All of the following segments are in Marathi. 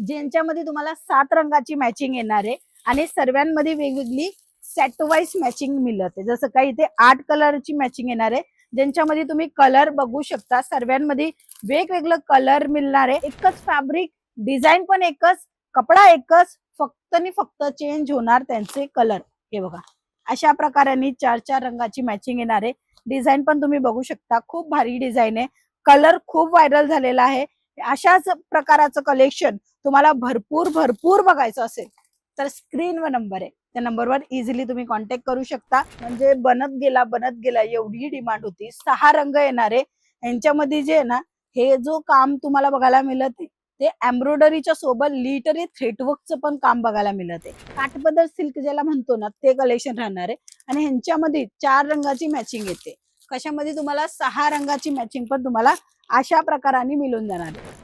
ज्यांच्यामध्ये तुम्हाला 7 रंगाची मॅचिंग येणार आहे आणि सर्वांमध्ये वेगवेगळी सेट वाईज मॅचिंग मिळते। जसं काही इथे 8 कलरची मॅचिंग येणार आहे, ज्यांच्यामध्ये तुम्ही कलर बघू शकता। सर्वांमध्ये वेगवेगळं कलर मिळणार आहे। एकच फॅब्रिक, डिझाइन पण एकच, कपडा एकच, फक्त आणि फक्त चेंज होणार त्यांचे कलर। हे बघा, अशा प्रकाराने 4 रंगाची मॅचिंग येणार आहे। डिझाइन पण तुम्ही बघू शकता, खूप भारी डिझाइन आहे। कलर खूप व्हायरल झालेला आहे। अशाच प्रकाराचं कलेक्शन तुम्हाला भरपूर भरपूर बघायचं असेल तर स्क्रीनवर नंबर आहे, त्या नंबरवर इझिली तुम्ही कॉन्टॅक्ट करू शकता। म्हणजे बनत गेला एवढी डिमांड होती। 6 रंग येणार आहे यांच्यामध्ये। जे आहे ना, हे जो काम तुम्हाला बघायला मिळत ते एम्ब्रॉयडरीच्या सोबत लिटरी थ्रेडवर्कचं पण काम बघायला मिळत आहे। काठपदर सिल्क ज्याला म्हणतो ना, ते कलेक्शन राहणार आहे आणि ह्यांच्यामध्ये 4 रंगाची मॅचिंग येते। कशामध्ये तुम्हाला 6 रंगाची मॅचिंग पण तुम्हाला अशा प्रकाराने मिळून जाणार आहे।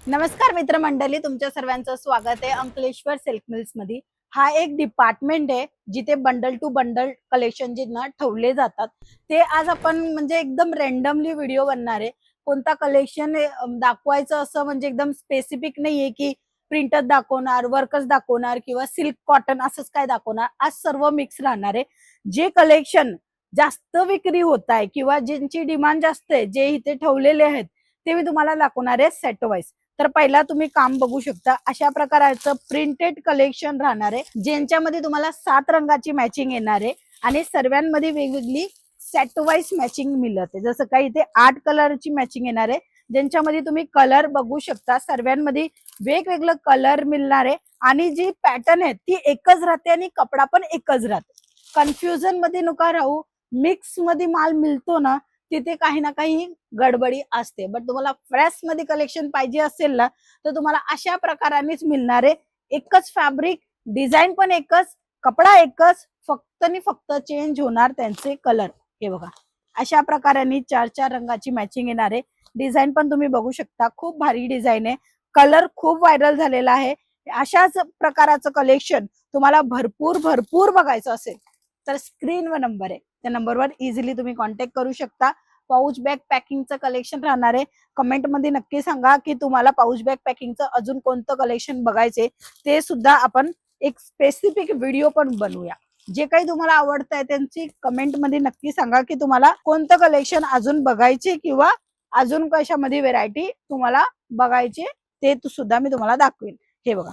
नमस्कार मित्रमंडळी, तुमच्या सर्वांचं स्वागत आहे अंकलेश्वर सिल्क मिल्स मध्ये। हा एक डिपार्टमेंट आहे जिथे बंडल टू बंडल कलेक्शन जे ना ठेवले जातात ते आज आपण म्हणजे एकदम रॅन्डमली व्हिडिओ बनणार आहे। कोणता कलेक्शन दाखवायचं असं म्हणजे एकदम स्पेसिफिक नाहीये की प्रिंटच दाखवणार, वर्कच दाखवणार किंवा सिल्क कॉटन असंच काय दाखवणार। आज सर्व मिक्स राहणार आहे। जे कलेक्शन जास्त विक्री होत आहे किंवा ज्यांची डिमांड जास्त आहे, जे इथे ठेवलेले आहेत ते मी तुम्हाला दाखवणार आहे सेट वाईज। तर पहिला तुम्ही काम बघू शकता, अशा प्रकारचं प्रिंटेड कलेक्शन राहणार आहे, ज्यांच्यामध्ये तुम्हाला 7 रंगाची मॅचिंग येणार आहे आणि सर्वांमध्ये वेगवेगळी सेट वाईज मॅचिंग मिळते। जसं काही इथे 8 कलरची मॅचिंग येणार आहे, ज्यांच्यामध्ये तुम्ही कलर बघू शकता। सर्वांमध्ये वेगवेगळं कलर मिळणार आहे आणि जी पॅटर्न आहे ती एकच राहते आणि कपडा पण एकच राहते। कन्फ्युजन मध्ये नका राहू। मिक्स मध्ये माल मिळतो ना, तिथे काही ना काही गडबडी असते। बट तुम्हाला फ्रेश मध्ये कलेक्शन पाहिजे असेल ना, तर तुम्हाला अशा प्रकारानेच मिळणार आहे। एकच फॅब्रिक, डिझाइन पण एकच, कपडा एकच, फक्त आणि फक्त चेंज होणार त्यांचे कलर। हे बघा, अशा प्रकाराने 4 रंगाची मॅचिंग येणार आहे। डिझाइन पण तुम्ही बघू शकता, खूप भारी डिझाइन आहे। कलर खूप व्हायरल झालेला आहे। अशाच प्रकाराचं कलेक्शन तुम्हाला भरपूर भरपूर बघायचं असेल तर स्क्रीनवर नंबर आहे, त्या नंबरवर इझिली तुम्ही कॉन्टॅक्ट करू शकता। पाऊच बॅग पॅकिंगचं कलेक्शन राहणार आहे। कमेंट मध्ये नक्की सांगा की तुम्हाला पाऊच बॅग पॅकिंगचं अजून कोणतं कलेक्शन बघायचे, ते सुद्धा आपण एक स्पेसिफिक व्हिडिओ पण बनवूया। जे काही तुम्हाला आवडतंय त्यांची कमेंट मध्ये नक्की सांगा की तुम्हाला कोणतं कलेक्शन अजून बघायचे किंवा अजून कशामध्ये व्हेरायटी तुम्हाला बघायचे, ते सुद्धा मी तुम्हाला दाखवेन। हे बघा,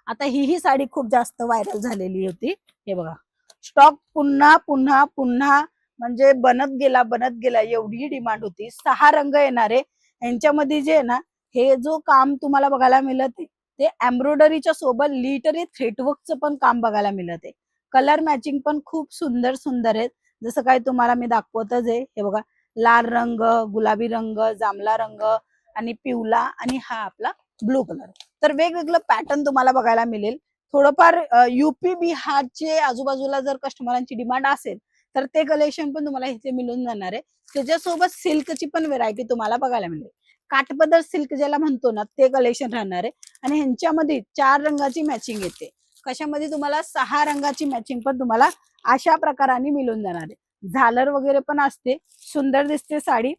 आता ही साडी खूप जास्त व्हायरल झालेली होती। हे बघा, स्टॉक पुन्हा पुन्हा पुन्हा म्हणजे बनत गेला एवढी डिमांड होती। 6 रंग येणार आहे यांच्यामध्ये। जे आहे ना, हे जो काम तुम्हाला बघायला मिळत ते एम्ब्रॉयडरीच्या सोबत लिटरी थ्रेडवर्कचं पण काम बघायला मिळत आहे। कलर मॅचिंग पण खूप सुंदर सुंदर आहेत। जसं काय तुम्हाला मी दाखवतच आहे। हे बघा, लाल रंग, गुलाबी रंग, जांभळा रंग आणि पिवळा आणि हा आपला ब्लू कलर। तर वेगवेगळं पॅटर्न तुम्हाला बघायला मिळेल। थोडंफार यूपी बिहारचे आजूबाजूला जर कस्टमरांची डिमांड असेल तर ते कलेक्शन पण तुम्हाला इथे मिळून जाणार आहे। त्याच्यासोबत सिल्कची पण व्हेरायटी तुम्हाला बघायला मिळेल। काठपदर सिल्क ज्याला म्हणतो ना, ते कलेक्शन राहणार आहे आणि ह्यांच्यामध्ये 4 रंगाची मॅचिंग येते। कशामध्ये तुम्हाला 6 रंगाची मॅचिंग पण तुम्हाला अशा प्रकाराने मिळून जाणार आहे। झालर वगैरे पण असते, सुंदर दिसते साडी।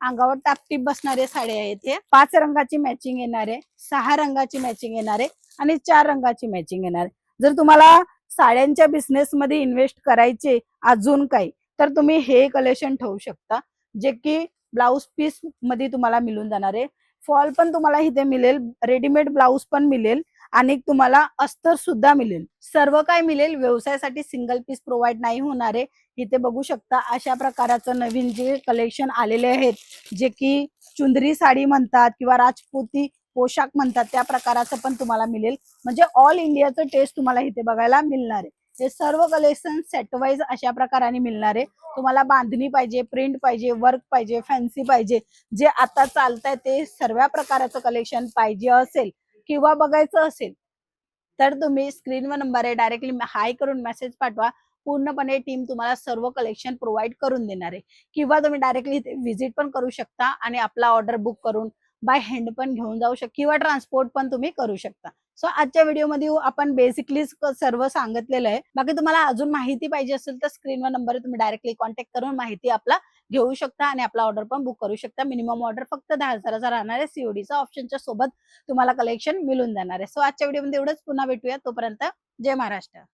अंगावर टापटीप बसणारे साडी आहे। इथे 5 रंगाची मॅचिंग येणार आहे, 6 रंगाची मॅचिंग येणार आहे आणि 4 रंगाची मॅचिंग येणार आहे। जर तुम्हाला साड्यांच्या बिझनेस मध्ये इन्व्हेस्ट करायचे अजून काही, तर तुम्ही हे कलेक्शन ठेवू शकता, जे की ब्लाउज पीस मध्ये तुम्हाला मिळून जाणार आहे। फॉल पण तुम्हाला इथे मिळेल, रेडीमेड ब्लाउज पण मिळेल आणि तुम्हाला अस्तर सुद्धा मिळेल। सर्व काय मिळेल। व्यवसायासाठी सिंगल पीस प्रोव्हाइड नाही होणार आहे। इथे बघू शकता, अशा प्रकारचं नवीन जे कलेक्शन आलेले आहेत, जे की चुंदरी साडी म्हणतात किंवा राजपुती पोशाख म्हणतात, त्या प्रकाराचं पण तुम्हाला मिळेल। म्हणजे ऑल इंडियाचं टेस्ट तुम्हाला इथे बघायला मिळणार आहे। हे सर्व कलेक्शन सेट वाईज अशा प्रकाराने मिळणार आहे। तुम्हाला बांधणी पाहिजे, प्रिंट पाहिजे, वर्क पाहिजे, फॅन्सी पाहिजे, जे आता चालतंय ते सर्व प्रकाराचं कलेक्शन पाहिजे असेल किंवा बघायचं असेल तर तुम्ही स्क्रीनवर नंबर आहे, डायरेक्टली हाय करून मेसेज पाठवा। पूर्णपणे टीम तुम्हाला सर्व कलेक्शन प्रोव्हाइड करून देणार आहे। किंवा तुम्ही डायरेक्टली इथे व्हिजिट पण करू शकता आणि आपला ऑर्डर बुक करून बाय हँड पण घेऊन जाऊ शकता किंवा ट्रान्सपोर्ट पण तुम्ही करू शकता। सो आजच्या व्हिडिओमध्ये आपण बेसिकली सर्व सांगितलेलं आहे. बाकी तुम्हाला अजून माहिती पाहिजे असेल तर स्क्रीनवर नंबर आहे, तुम्ही डायरेक्टली कॉन्टॅक्ट करून माहिती आपला घेऊ शकता आणि आपला ऑर्डर पण बुक करू शकता. मिनिमम ऑर्डर फक्त 10,000चा राहणार आहे. सीओडीचा ऑप्शनच्या सोबत तुम्हाला कलेक्शन मिळून जाणार आहे. सो आजच्या व्हिडिओमध्ये एवढंच. पुन्हा भेटूया. तोपर्यंत जय महाराष्ट्र.